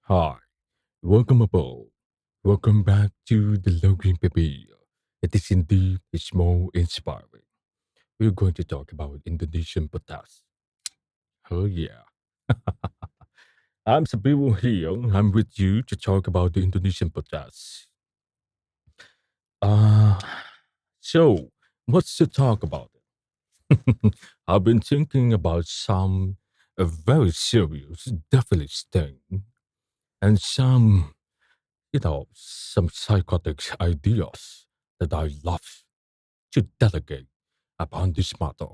Hi, welcome aboard. Welcome back to the Logan Baby. It is indeed it's more inspiring. We're going to talk about Indonesian protest. Oh yeah. I'm Sabiru here. I'm with you to talk about the Indonesian protests. Uh so what's to talk about? I've been thinking about some very serious, definitely sting, and some psychotic ideas that I love to delegate upon this matter.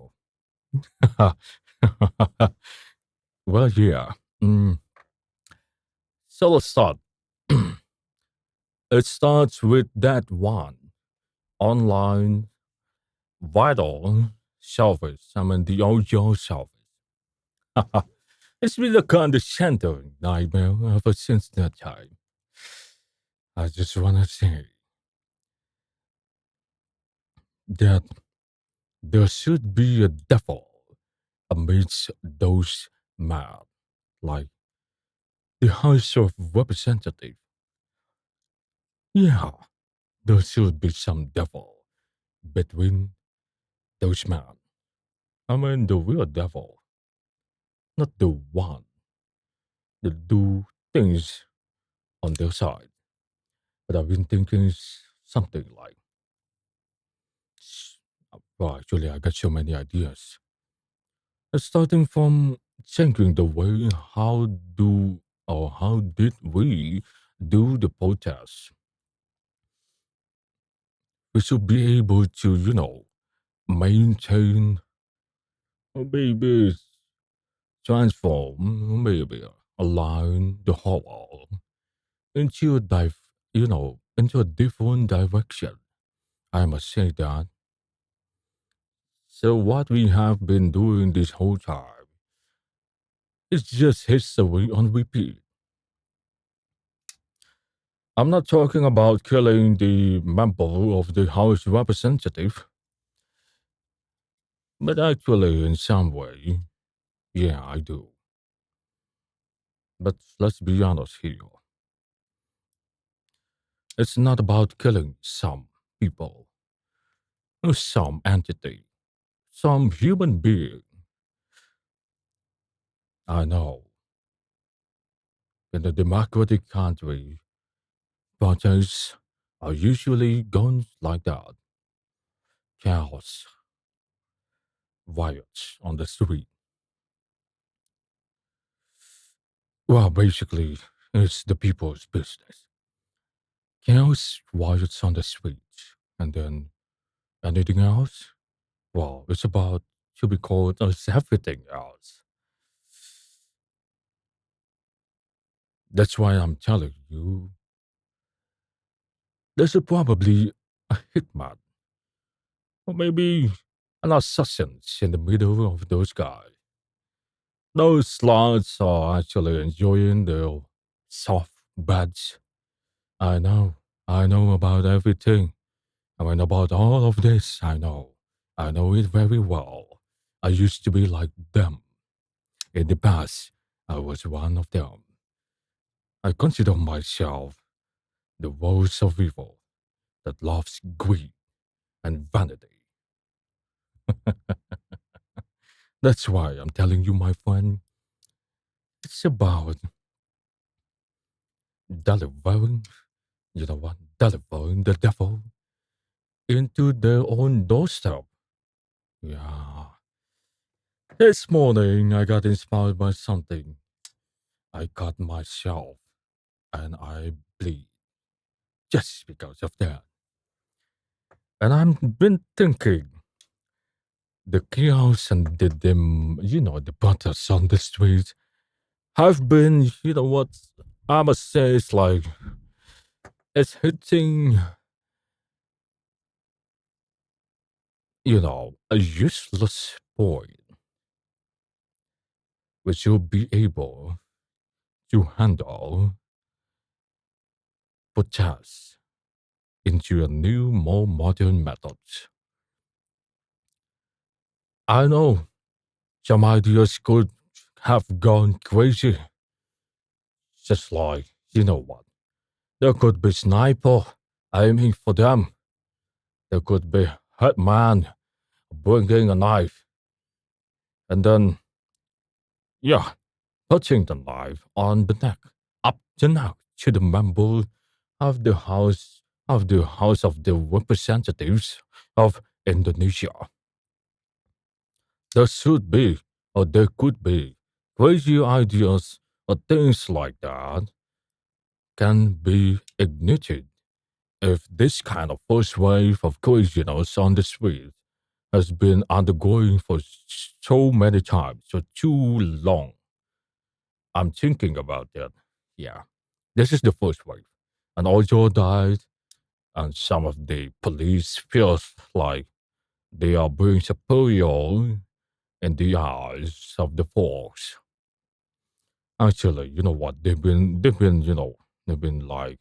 Well, yeah. Mm, so let's start. It starts with that one online vital service. I mean, the OJO service. It's been a kind of centering nightmare ever since that time. I just want to say that there should be a devil amidst those men, like the House of Representatives. Yeah, there should be some devil between those men. I mean, the real devil, not the one that do things on their side. But I've been thinking something like, well, actually, I got so many ideas. Starting from thinking the way how did we do the protest? We should be able to, maintain or maybe transform, maybe align the whole into into a different direction. I must say that. So what we have been doing this whole time is just history on repeat. I'm not talking about killing the member of the House Representative, but actually in some way, yeah, I do. But let's be honest here. It's not about killing some people, or some entity, some human being. I know. In a democratic country, protests are usually guns like that. Chaos, riots on the street. Well, basically, it's the people's business. Chaos, riots on the street. And then anything else? Well, it's about to be called as everything else. That's why I'm telling you, there's probably a hitman, or maybe an assassin in the middle of those guys. Those lads are actually enjoying their soft beds. I know about everything. I mean, about all of this, I know. I know it very well. I used to be like them. In the past, I was one of them. I consider myself the worst of evil that loves greed and vanity. That's why I'm telling you, my friend, it's about delivering, you know what, delivering the devil into their own doorstep. Yeah. This morning, I got inspired by something. I cut myself and I bleed just because of that. And I've been thinking the chaos and the protests on the streets have been, you know what, I must say it's like, it's hitting, a useless point which will be able to handle protests into a new, more modern method. I know some ideas could have gone crazy, Just like, you know what? There could be sniper aiming for them. There could be hitman bringing a knife, and then, yeah, putting the knife on the neck, up the neck to the member of the House of the Representatives of Indonesia. There should be, or there could be, crazy ideas or things like that can be ignited if this kind of first wave of craziness on the street has been undergoing for so many times for too long. I'm thinking about that. Yeah, this is the first wave. And also died, and some of the police feels like they are being superior in the eyes of the folks. Actually, you know what? They've been like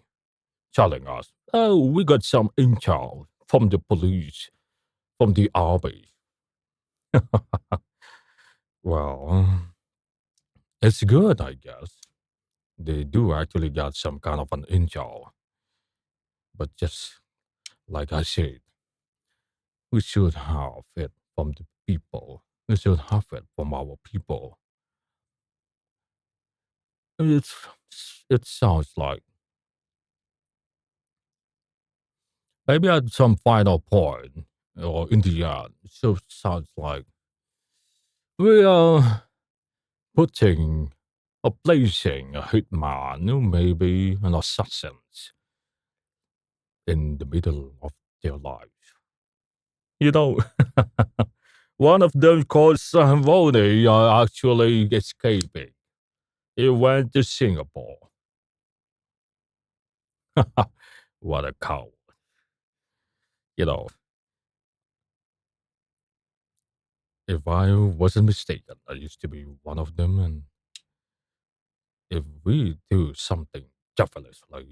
telling us, oh, we got some intel from the police, from the army. Well, it's good, I guess. They do actually got some kind of an intel, but just like I said, we should have it from the people. We should have it from our people. It's it sounds like maybe at some final point or in the end, so it sounds like we are putting or placing a hitman or maybe an assassin in the middle of their lives. You know, one of them called Samvoni are actually escaping. He went to Singapore. What a cow. You know, if I wasn't mistaken, I used to be one of them. And if we do something devilish, like,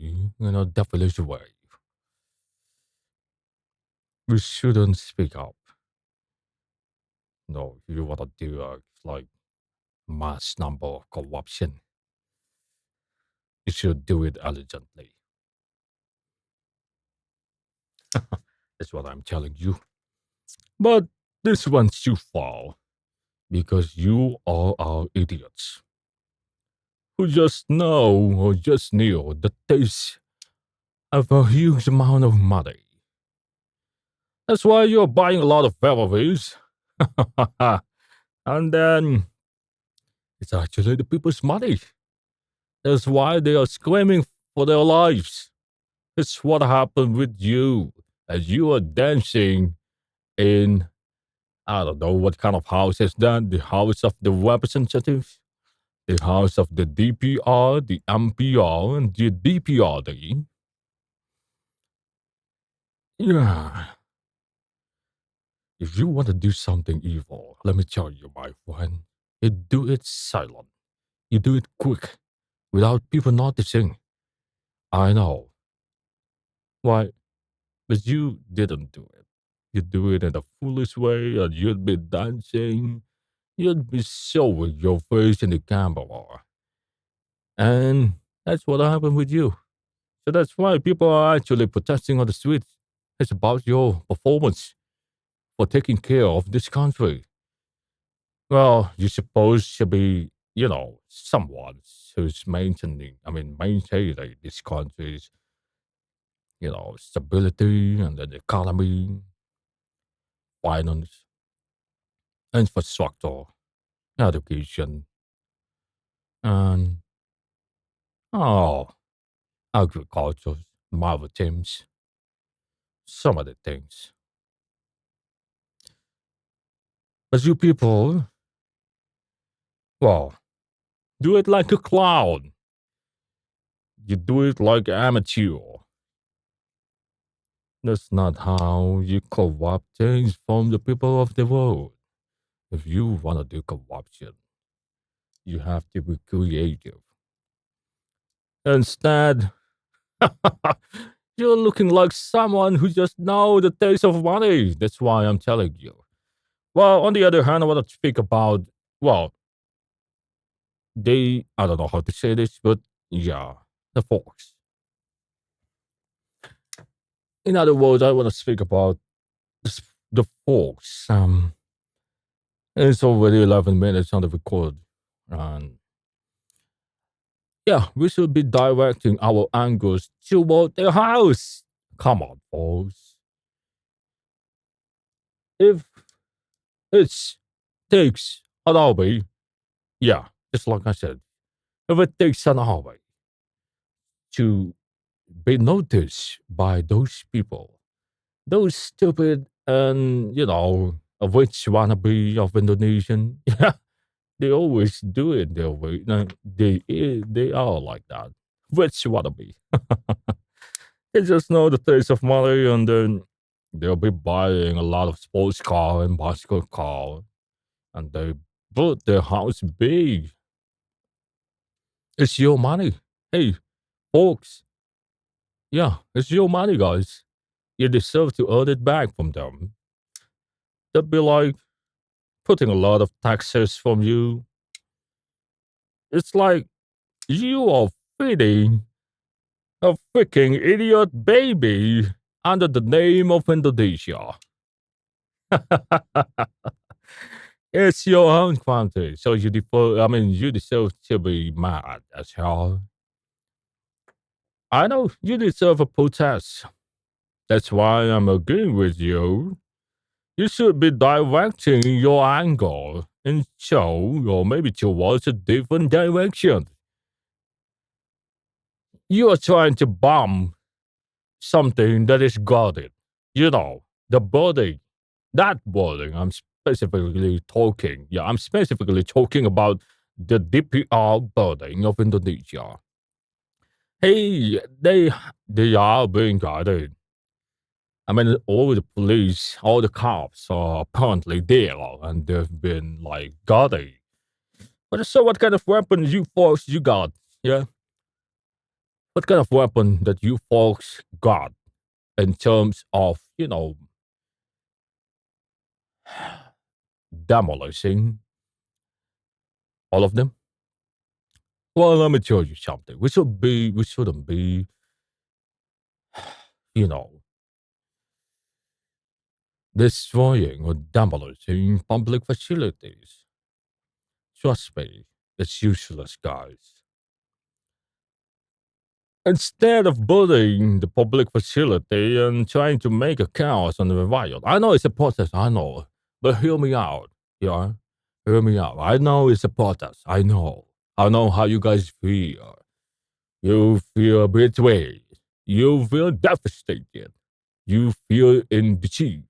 devilish way, we shouldn't speak up. No, if you want to do like mass number of corruption, you should do it elegantly. That's what I'm telling you. But this one's too far because you all are idiots who just know or just knew the taste of a huge amount of money. That's why you're buying a lot of Ferraris. And then it's actually the people's money. That's why they are screaming for their lives. It's what happened with you as you are dancing in, I don't know what kind of house is that, the House of the Representatives, the House of the DPR, the MPR, and the DPRD. Yeah, if you want to do something evil, let me tell you, my friend, you do it silent. You do it quick, without people noticing. I know. Why? But you didn't do it. You do it in a foolish way, and you'd be dancing. You'd be showing your face in the camera. And that's what happened with you. So that's why people are actually protesting on the streets. It's about your performance for taking care of this country. Well, you're supposed to be, someone who's maintaining this country's, stability and then economy, finance, infrastructure, education, and, oh, agriculture, maritimes, some other things. But you people, well, do it like a clown. You do it like amateur. That's not how you corrupt things from the people of the world. If you want to do corruption, you have to be creative. Instead, you're looking like someone who just know the taste of money. That's why I'm telling you. Well, on the other hand, I want to speak about, well, I don't know how to say this, but Yeah, the folks. In other words, I want to speak about the folks. It's already 11 minutes on the record. And yeah, we should be directing our angles toward the house. Come on, folks. If it takes an army, yeah, just like I said, if it takes an army to be noticed by those people, those stupid and, a rich wannabe of Indonesian, yeah, they always do it their way. No, they are like that. Rich wannabe. They just know the taste of money, and then they'll be buying a lot of sports car and bicycle car, and they build their house big. It's your money. Hey, folks, yeah, it's your money, guys. You deserve to earn it back from them. They'd be like putting a lot of taxes from you. It's like you are feeding a freaking idiot baby under the name of Indonesia. It's your own country, so you deserve to be mad as hell. I know you deserve a protest. That's why I'm agreeing with you. You should be directing your angle and show, or maybe towards a different direction. You are trying to bomb something that is guarded. The building. That building, I'm specifically talking. Yeah, I'm specifically talking about the DPR building of Indonesia. Hey, they are being guarded. I mean, all the police, all the cops are apparently there, and they've been like guarded. But so, what kind of weapon you folks you got? Yeah, what kind of weapon that you folks got in terms of demolishing all of them? Well, let me tell you something. We shouldn't be, you know, destroying or demolishing public facilities. Trust me, it's useless, guys. Instead of bullying the public facility and trying to make a chaos and a riot, I know it's a protest, I know, but hear me out, yeah? Hear me out. I know it's a protest, I know. I know how you guys feel. You feel betrayed. You feel devastated. You feel in defeat.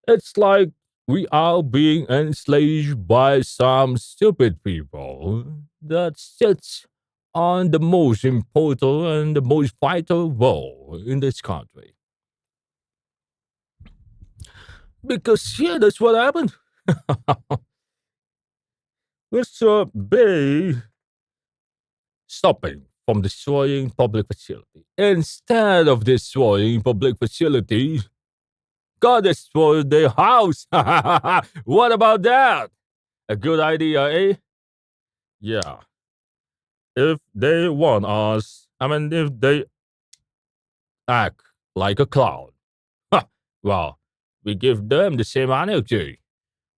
It's like we are being enslaved by some stupid people that sits on the most important and the most vital role in this country. Because yeah, that's what happened. Mr. B stopping from destroying public facility. Instead of destroying public facilities, God destroyed their house. What about that? A good idea, eh? Yeah. If they want us, if they act like a clown, well, we give them the same energy.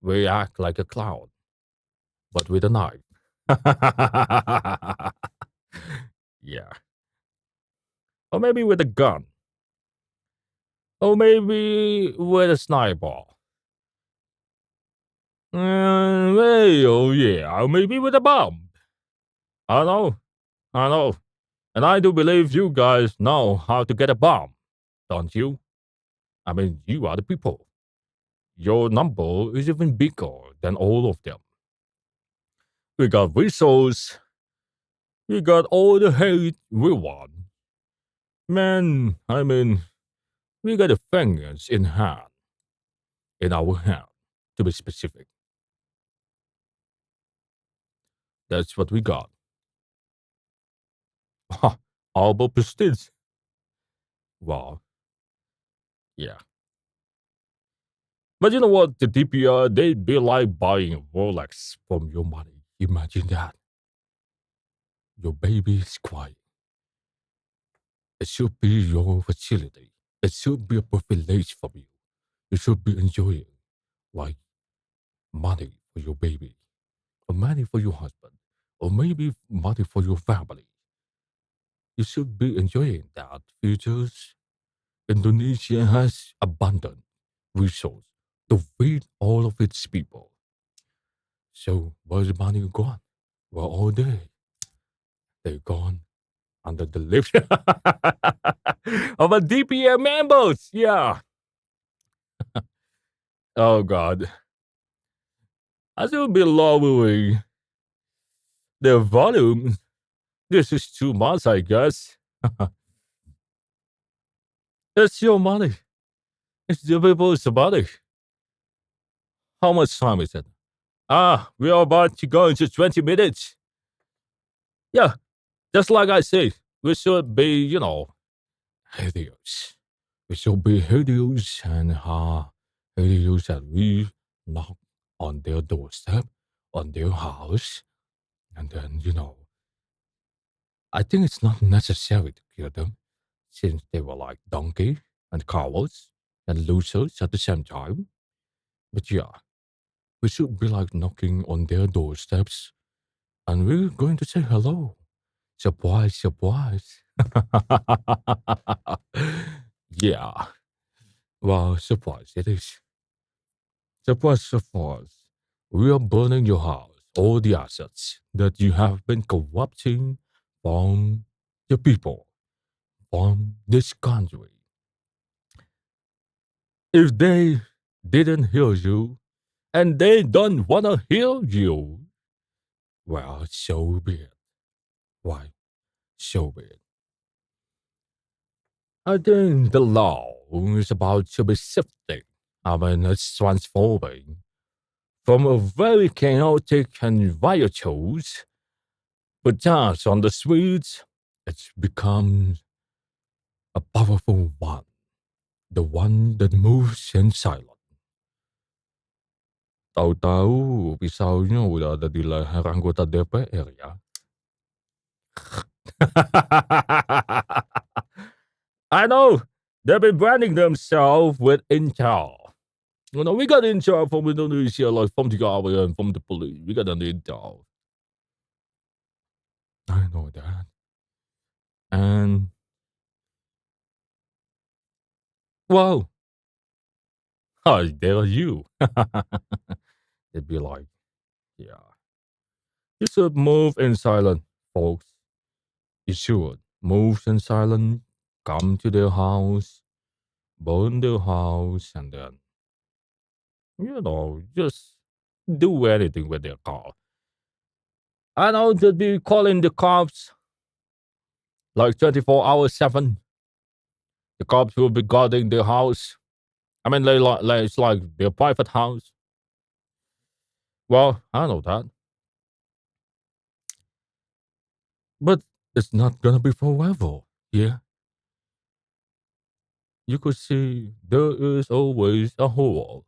We act like a clown, but with a knife. Yeah. Or maybe with a gun. Or maybe with a sniper. Oh yeah, or maybe with a bomb. I know, I know. And I do believe you guys know how to get a bomb, don't you? You are the people. Your number is even bigger than all of them. We got resource, we got all the hate we want. Man, we got the fingers in our hand, to be specific. That's what we got. Ha, all about prestige. Wow, yeah. But you know what? The DPR, they'd be like buying a Rolex from your money. Imagine that. Your baby is crying. It should be your facility. It should be a privilege for you. You should be enjoying like money for your baby, or money for your husband, or maybe money for your family. You should be enjoying that futures. Indonesia has abundant resource to feed all of its people. So where's the money gone? Well, all day they're gone under the lift of a DPM members. Yeah. Oh God. I should be lowering the volume. This is too much, I guess. It's your money. It's the people's money. How much time is it? We are about to go into 20 minutes. Yeah, just like I said, we should be, hideous. We should be hideous and hideous that we knock on their doorstep, on their house, and then, I think it's not necessary to kill them since they were like donkey and cowards and losers at the same time. But yeah, we should be like knocking on their doorsteps and we're going to say hello. Surprise, surprise. Yeah, well, surprise it is. Surprise, surprise. We are burning your house, all the assets that you have been corrupting from the people, from this country. If they didn't hear you and they don't want to hear you, well, so be it. Why? So be it. I think the law is about to be shifting. I mean, it's transforming from a very chaotic and riotous protest on the streets. It's become a powerful one, the one that moves in silence. Tahu-tahu pisaunya udah ada di leher anggota DPR ya. I know they've been branding themselves with intel. We got intel from Indonesia, like from the government and from the police. We got an intel. I know that. And, well, how dare you? They'd be like, yeah. You should move in silence, folks. You should move in silence, come to their house, burn their house, and then, just do anything with their car. I know they'd be calling the cops like 24 hours 7. The cops will be guarding their house. I mean, it's like their private house. Well, I know that. But it's not gonna be forever. Yeah. You could see there is always a hole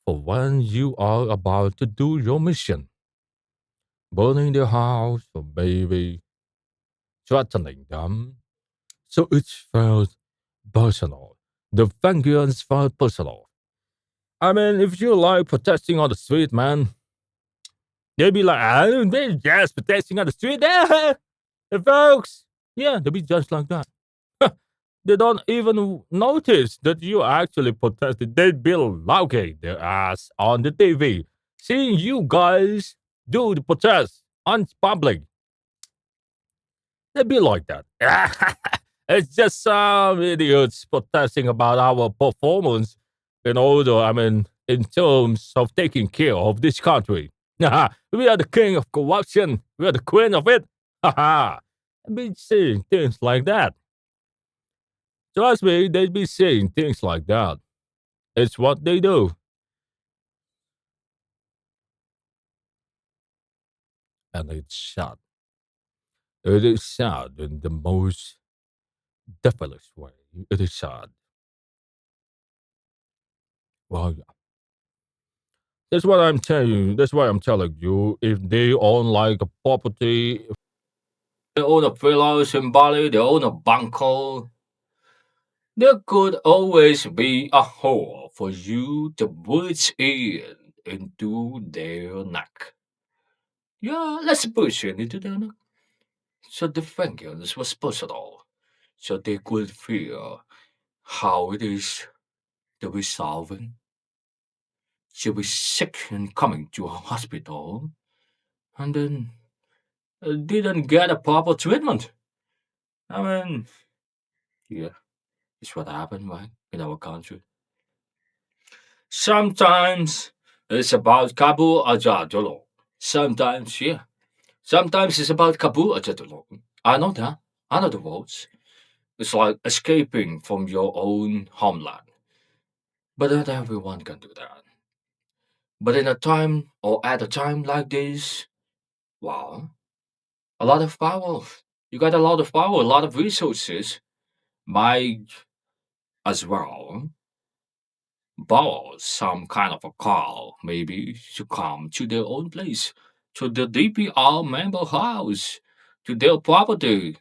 for when you are about to do your mission. Burning their house or maybe threatening them. So it felt personal. The vengeance felt personal. I mean, if you like protesting on the street, man, they'd be like, they're just protesting on the street. The folks. Yeah, they'll be just like that. They don't even notice that you actually protested. They'd be lounging their ass on the TV, seeing you guys do the protest on public. They'd be like that. It's just some idiots protesting about our performance in order, I mean, in terms of taking care of this country. We are the king of corruption. We are the queen of it. I've been saying things like that. Trust me, they'd be saying things like that. It's what they do. And it's sad. It is sad in the most devilish way. It is sad. Well, yeah. That's what I'm telling you. That's why I'm telling you. If they own like a property, They own a villas in Bali, they own a Bangkok. There could always be a hole for you to reach in into their neck. Yeah, let's push it into their neck. So the fingers was personal, so they could feel how it is to be solving. She was sick and coming to a hospital, and then didn't get a proper treatment. I mean, yeah, it's what happened, right, in our country. Sometimes it's about Kabu Ajadolo. Sometimes, yeah. Sometimes it's about Kabu Ajadolo. I know that. I know the words. It's like escaping from your own homeland. But not everyone can do that. But in a time or at a time like this, wow, a lot of power. You got a lot of power, a lot of resources. Might as well borrow some kind of a car, maybe, to come to their own place, to the DPR member house, to their property.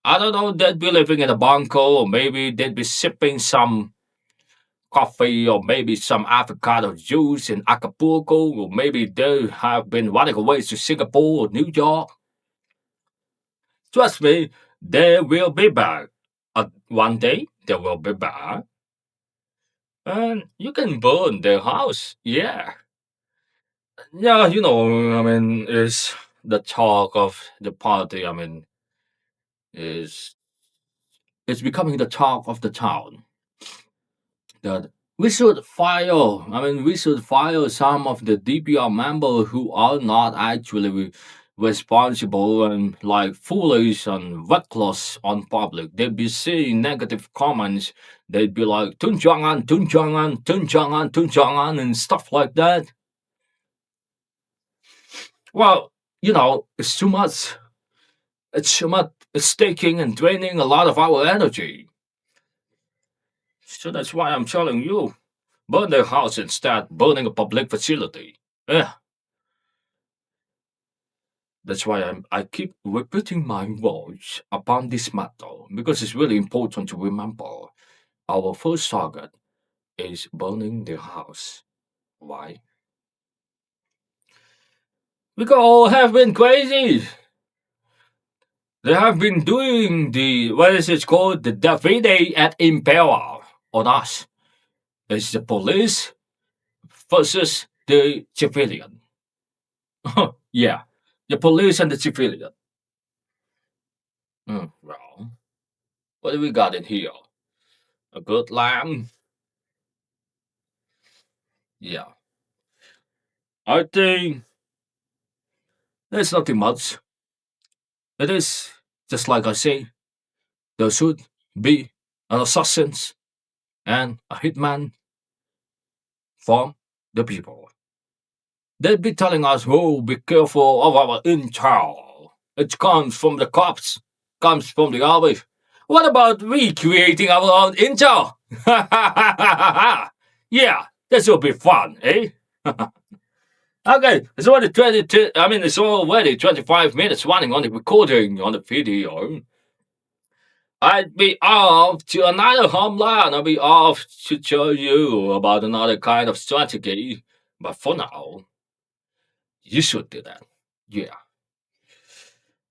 I don't know, they'd be living in a bunker, or maybe they'd be sipping some coffee, or maybe some avocado juice in Acapulco, or maybe they have been running away to Singapore or New York. Trust me, they will be back. One day, they will be back. And you can burn their house. Yeah. Yeah, I mean, is the talk of the party. I mean, is it's becoming the talk of the town. That we should fire. I mean, we should fire some of the DPR members who are not actually responsible and like foolish and reckless on public. They'd be saying negative comments. They'd be like "tunjangan, tunjangan, tunjangan, tunjangan" and stuff like that. Well, it's too much. It's too much. It's taking and draining a lot of our energy. So that's why I'm telling you, burn their house instead, burning a public facility. Yeah, that's why I keep repeating my words upon this matter because it's really important to remember. Our first target is burning their house. Why? Because all have been crazy. They have been doing what is it called? The Davide at Impera on us. It's the police versus the civilian. Yeah, the police and the civilian. Well, what do we got in here? A good lamb? Yeah. I think there's nothing much. It is just like I say, there should be an assassin and a hitman from the people. They'd be telling us, oh, be careful of our intel. It comes from the cops, comes from the army. What about recreating our own intel? Yeah, this will be fun, eh? Okay, it's already 25 minutes running on the recording on the video. I'd be off to another homeland. I'll be off to tell you about another kind of strategy. But for now, you should do that. Yeah.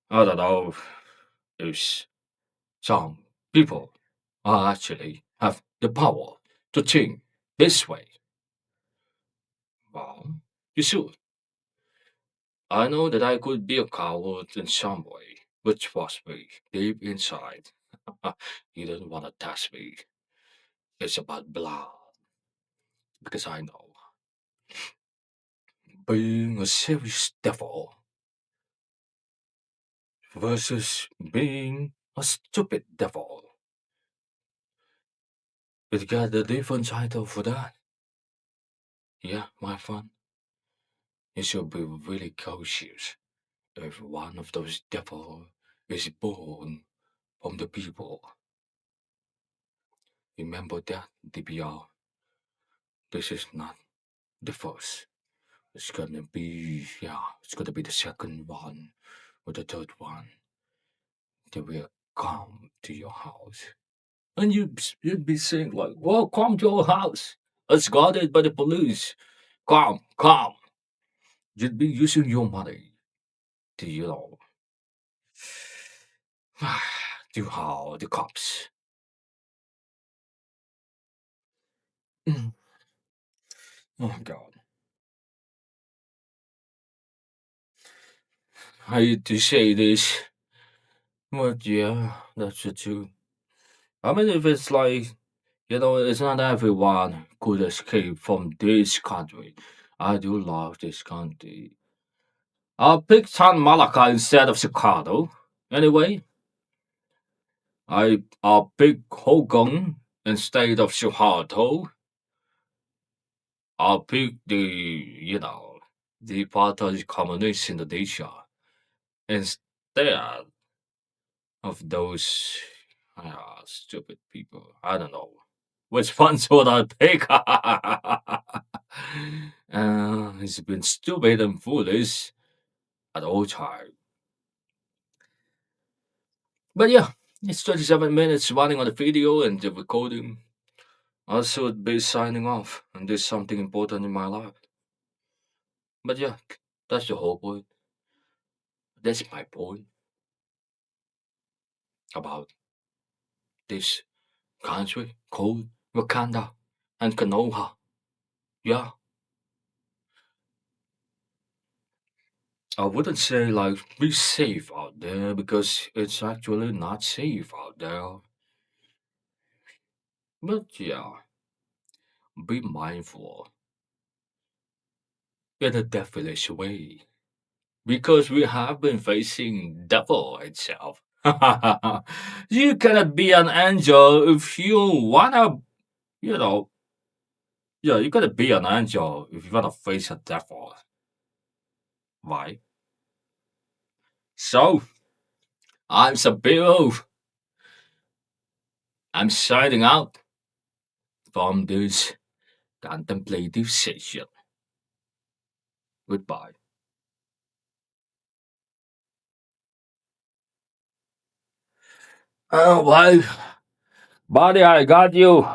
I don't know if some people are actually have the power to think this way. Well, you should. I know that I could be a coward in some way, but trust me, deep inside, you don't want to test me. It's about blood, because I know being a serious devil versus being a stupid devil. It got a different title for that. Yeah, my friend, you should be really cautious if one of those devils is born from the people. Remember that, DPR. This is not the first. It's gonna be the second one or the third one. they will come to your house. And you'd be saying like, well, come to our house. It's guarded by the police. Come, come. You'd be using your money to, to how the cops. Mm. Oh God. I hate to say this, but yeah, that's the truth. I mean, if it's like, it's not everyone could escape from this country. I do love this country. I'll pick San Malacca instead of Chicago. Anyway, I'll pick Hong Kong instead of Chicago. I'll pick the part of the communist Indonesia instead of those stupid people. I don't know. Which ones would I pick? It's been stupid and foolish at all time. But yeah, it's 27 minutes running on the video and the recording. I should be signing off and do something important in my life. But yeah, that's the whole point. That's my point about this country called Wakanda and Konoha. Yeah, I wouldn't say like be safe out there because it's actually not safe out there. But yeah, be mindful in a devilish way because we have been facing devil itself. You cannot be an angel if you wanna, you know, yeah, you gotta be an angel if you wanna face a devil, right? So, I'm Sabiru. I'm signing out from this contemplative session. Goodbye. Oh, well, buddy, I got you.